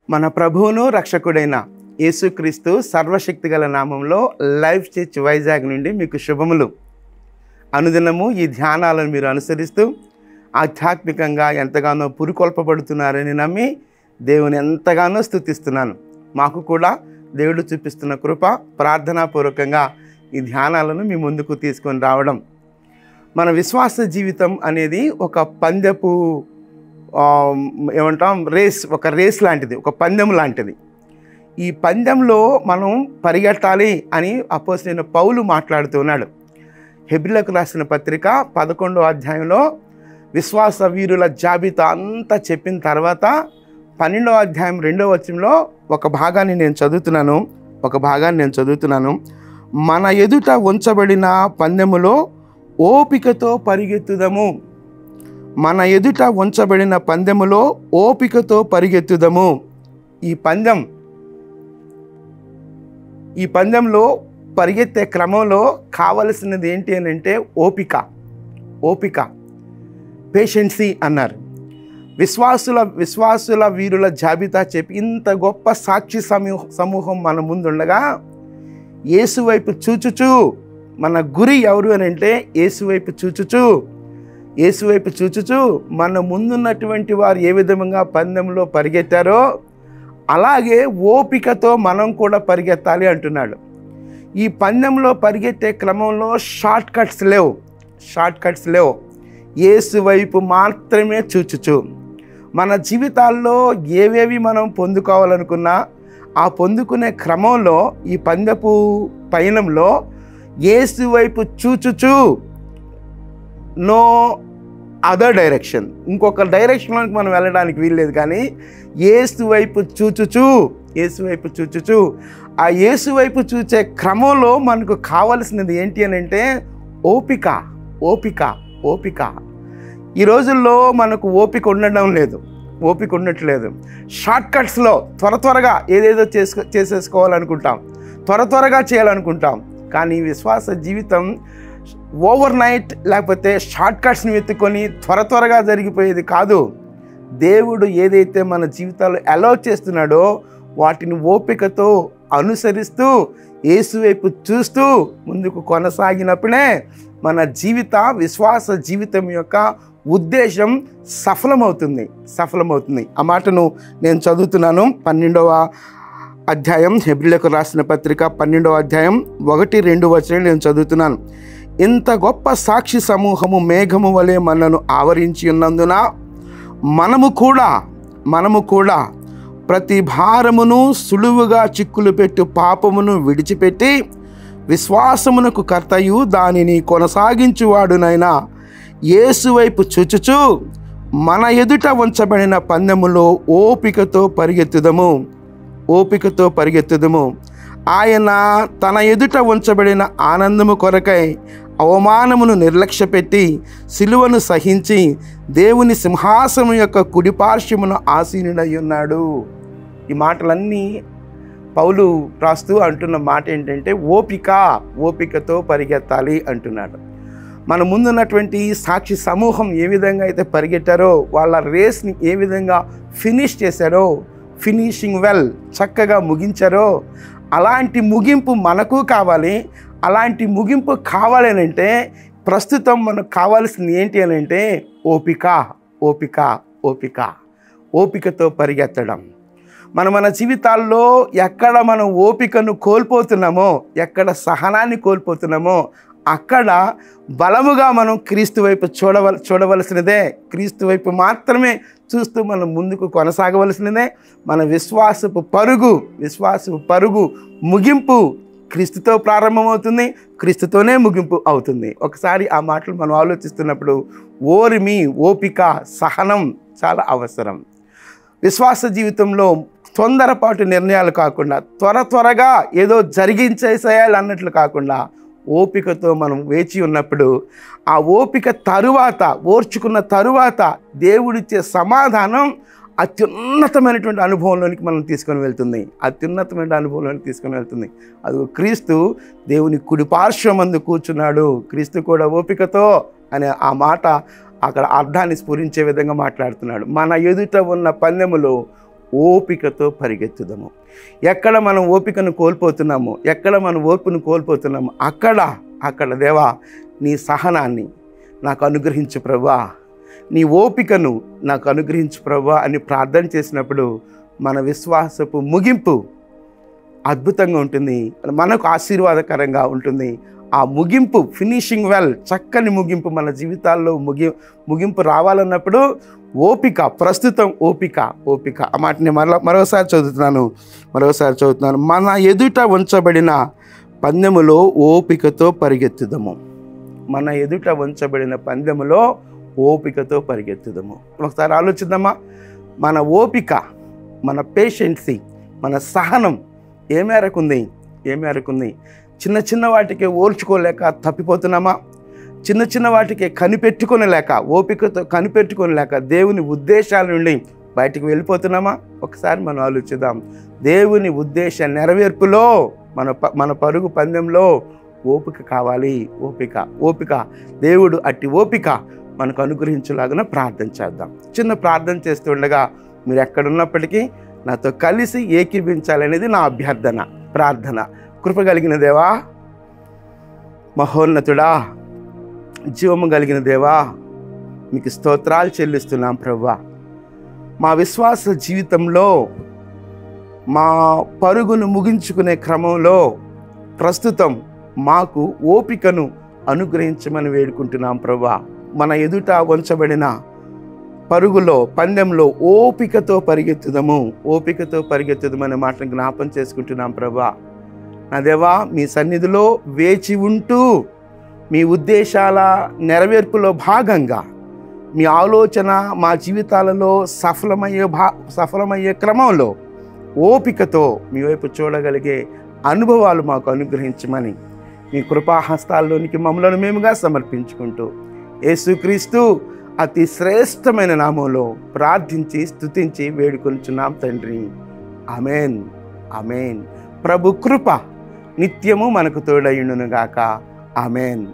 మన ప్రభువును రక్షకుడైన యేసుక్రీస్తు సర్వశక్తిగల నామంలో లైఫ్ చర్చ్ వైజాగ్ నుండి మీకు శుభములు. అనుదినము ఈ ధ్యానాలను మీరు అనుసరిస్తూ ఆధ్యాత్మికంగా ఎంతగానో పురికొల్పబడుతున్నారని నమ్మి దేవుని ఎంతగానో స్తుతిస్తున్నాను. మాకు కూడా దేవుడు చూపిస్తున్న కృప, ప్రార్థనాపూర్వకంగా ఈ ధ్యానాలను మీ ముందుకు తీసుకొని రావడం. మన విశ్వాస జీవితం అనేది ఒక పందెపు ఒక రేస్ లాంటిది, ఒక పందెం లాంటిది. ఈ పందెంలో మనం పరిగెట్టాలి అని అపోస్తలుడైన పౌలు మాట్లాడుతున్నాడు. హెబ్రీయులకు రాసిన పత్రిక 11వ అధ్యాయంలో విశ్వాస వీరుల జాబితా అంతా చెప్పిన తర్వాత 12వ అధ్యాయం 2వ వచనంలో ఒక భాగాన్ని నేను చదువుతున్నాను. మన ఎదుట ఉంచబడిన పందెములో ఓపికతో పరిగెత్తుదము. మన ఎదుట ఉంచబడిన పందెములో ఓపికతో పరిగెత్తుదము. ఈ పందెంలో పరిగెత్తే క్రమంలో కావలసినది ఏంటి అని అంటే ఓపిక, పేషెన్సీ అన్నారు. విశ్వాసుల వీరుల జాబితా చెప్పి ఇంత గొప్ప సాక్షి సమూహం మన ముందుండగా యేసు వైపు చూచుచూ, మన గురి ఎవరు అని అంటే యేసు వైపు చూచుచూ మన ముందున్నటువంటి వారు ఏ విధంగా పందెంలో పరిగెత్తారో అలాగే ఓపికతో మనం కూడా పరిగెత్తాలి అంటున్నాడు. ఈ పందెంలో పరిగెత్తే క్రమంలో షార్ట్ కట్స్ లేవు. యేసు వైపు మాత్రమే చూచుచు మన జీవితాల్లో ఏవేవి మనం పొందుకోవాలనుకున్నా ఆ పొందుకునే క్రమంలో ఈ పందెపు పయనంలో యేసు వైపు చూచుచు, నో అదర్ డైరెక్షన్, ఇంకొక డైరెక్షన్లోకి మనం వెళ్ళడానికి వీల్లేదు. కానీ యేసు వైపు చూచుచు ఆ యేసు వైపు చూచే క్రమంలో మనకు కావలసినది ఏంటి అని అంటే ఓపిక. ఈ రోజుల్లో మనకు ఓపిక ఉండట్లేదు. షార్ట్ కట్స్లో త్వరగా ఏదేదో చేసేసుకోవాలనుకుంటాం, త్వరగా చేయాలనుకుంటాం. కానీ విశ్వాస జీవితం ఓవర్ నైట్ లేకపోతే షార్ట్ కట్స్ని వెతుక్కొని త్వరగా జరిగిపోయేది కాదు. దేవుడు ఏదైతే మన జీవితాల్లో అలౌ చేస్తున్నాడో వాటిని ఓపికతో అనుసరిస్తూ యేసు వైపు చూస్తూ ముందుకు కొనసాగినప్పుడే మన విశ్వాస జీవితం యొక్క ఉద్దేశం సఫలమవుతుంది. ఆ మాటను నేను చదువుతున్నాను. 12వ అధ్యాయం హెబ్రీయులకు రాసిన పత్రిక 12వ అధ్యాయం 1-2 వచనాలు నేను చదువుతున్నాను. ఇంత గొప్ప సాక్షి సమూహము మేఘము వలె మనను ఆవరించి ఉన్నందున మనము కూడా ప్రతి భారమును సులువుగా చిక్కులు పెట్టు పాపమును విడిచిపెట్టి విశ్వాసమునకు కర్తయు దానిని కొనసాగించువాడునైనా యేసు వైపు చూచుచు మన ఎదుట ఉంచబడిన పందెములో ఓపికతో పరిగెత్తుదము. ఆయన తన ఎదుట ఉంచబడిన ఆనందము కొరకై అవమానమును నిర్లక్ష్యపెట్టి సిలువను సహించి దేవుని సింహాసనం యొక్క కుడిపార్శ్వమును ఆసీనుడై ఉన్నాడు. ఈ మాటలన్నీ పౌలు రాస్తూ అంటున్న మాట ఏంటంటే ఓపికతో పరిగెత్తాలి అంటున్నాడు. మన ముందున్నటువంటి సాక్షి సమూహం ఏ విధంగా అయితే పరిగెట్టారో, వాళ్ళ రేస్ని ఏ విధంగా ఫినిష్ చేశారో, ఫినిషింగ్ వెల్, చక్కగా ముగించారో అలాంటి ముగింపు మనకు కావాలి. అలాంటి ముగింపు కావాలనంటే ప్రస్తుతం మనకు కావాల్సింది ఏంటి అని అంటే ఓపికతో పరిగెత్తడం. మన జీవితాల్లో ఎక్కడ మనం ఓపికను కోల్పోతున్నామో, ఎక్కడ సహనాన్ని కోల్పోతున్నామో అక్కడ బలముగా మనం క్రీస్తు వైపు చూడవలసినదే. క్రీస్తు వైపు మాత్రమే చూస్తూ మనం ముందుకు కొనసాగవలసినదే. మన విశ్వాసపు పరుగు ముగింపు క్రీస్తుతో ప్రారంభమవుతుంది, క్రీస్తుతోనే ముగింపు అవుతుంది. ఒకసారి ఆ మాటలు మనం ఆలోచిస్తున్నప్పుడు ఓపిక, సహనం చాలా అవసరం. విశ్వాస జీవితంలో తొందరపాటు నిర్ణయాలు కాకుండా త్వరగా ఏదో జరిగించేసేయాలి అన్నట్లు కాకుండా ఓపికతో మనం వేచి ఉన్నప్పుడు ఆ ఓపిక ఓర్చుకున్న తరువాత దేవుడిచ్చే సమాధానం అత్యున్నతమైనటువంటి అనుభవంలోనికి మనం తీసుకొని వెళ్తుంది. అది క్రీస్తు దేవుని కుడి పార్శ్వమందు కూర్చున్నాడు, క్రీస్తు కూడా ఓపికతో అనే ఆ మాట అక్కడ అర్థాన్ని స్ఫురించే విధంగా మాట్లాడుతున్నాడు. మన ఎదుట ఉన్న పందెములో ఓపికతో పరిగెత్తుదాము. ఎక్కడ మనం ఓపికను కోల్పోతున్నామో, ఎక్కడ మనం ఓర్పును కోల్పోతున్నామో అక్కడ దేవా నీ సహనాన్ని నాకు అనుగ్రహించు ప్రభువా, నీ ఓపికను నాకు అనుగ్రహించు ప్రభువా అని ప్రార్థన చేసినప్పుడు మన విశ్వాసపు ముగింపు అద్భుతంగా ఉంటుంది, మనకు ఆశీర్వాదకరంగా ఉంటుంది. ఆ ముగింపు, ఫినిషింగ్ వెల్, చక్కని ముగింపు మన జీవితాల్లో ముగింపు రావాలన్నప్పుడు ఓపిక, ప్రస్తుతం ఓపిక. ఆ మాటని మరోసారి చదువుతున్నాను. మన ఎదుట ఉంచబడిన పందెములో ఓపికతో పరిగెత్తుదము. మన ఎదుట ఉంచబడిన పందెములో ఓపికతో పరిగెత్తుదము. ఒకసారి ఆలోచిద్దామా? మన ఓపిక, మన పేషెన్సీ, మన సహనం ఏ మేరకు ఉంది? చిన్న వాటికి ఓర్చుకోలేక తప్పిపోతున్నామా? చిన్న వాటికి ఓపికతో కనిపెట్టుకోలేక దేవుని ఉద్దేశాల నుండి బయటికి వెళ్ళిపోతున్నామా? ఒకసారి మనం ఆలోచిద్దాం. దేవుని ఉద్దేశ నెరవేర్పులో మన పరుగు పందెంలో ఓపిక కావాలి. ఓపిక దేవుడు అట్టి ఓపిక మనకు అనుగ్రహించేలాగా ప్రార్థన చేద్దాం. చిన్న ప్రార్థన చేస్తుండగా మీరు ఎక్కడున్నప్పటికీ నాతో కలిసి ఏకీభించాలనేది నా అభ్యర్థన, ప్రార్థన. కృప కలిగిన దేవా, మహోన్నతుడా, జీవము కలిగిన దేవా, మీకు స్తోత్రాలు చెల్లిస్తున్నాం ప్రభువా. మా విశ్వాస జీవితంలో మా పరుగును ముగించుకునే క్రమంలో ప్రస్తుతం మాకు ఓపికను అనుగ్రహించమని వేడుకుంటున్నాం ప్రభువా. మన ఎదుట ఉంచబడిన పరుగులో, పందెంలో ఓపికతో పరిగెత్తుదమనే మాటను జ్ఞాపం చేసుకుంటున్నాం ప్రభువా. నా దేవా, మీ సన్నిధిలో వేచి ఉంటూ మీ ఉద్దేశాల నెరవేర్పులో భాగంగా మీ ఆలోచన మా జీవితాలలో సఫలమయ్యే క్రమంలో ఓపికతో మీ వైపు చూడగలిగే అనుభవాలు మాకు అనుగ్రహించమని మీ కృపాహస్తాల్లోనికి మమ్మలను మేముగా సమర్పించుకుంటూ యేసుక్రీస్తు అతి శ్రేష్టమైన నామంలో ప్రార్థించి స్తుతించి వేడుకొనుచున్నాం తండ్రి. ఆమేన్. ప్రభు కృప నిత్యము మనకు తోడయుండును గాక. ఆమేన్.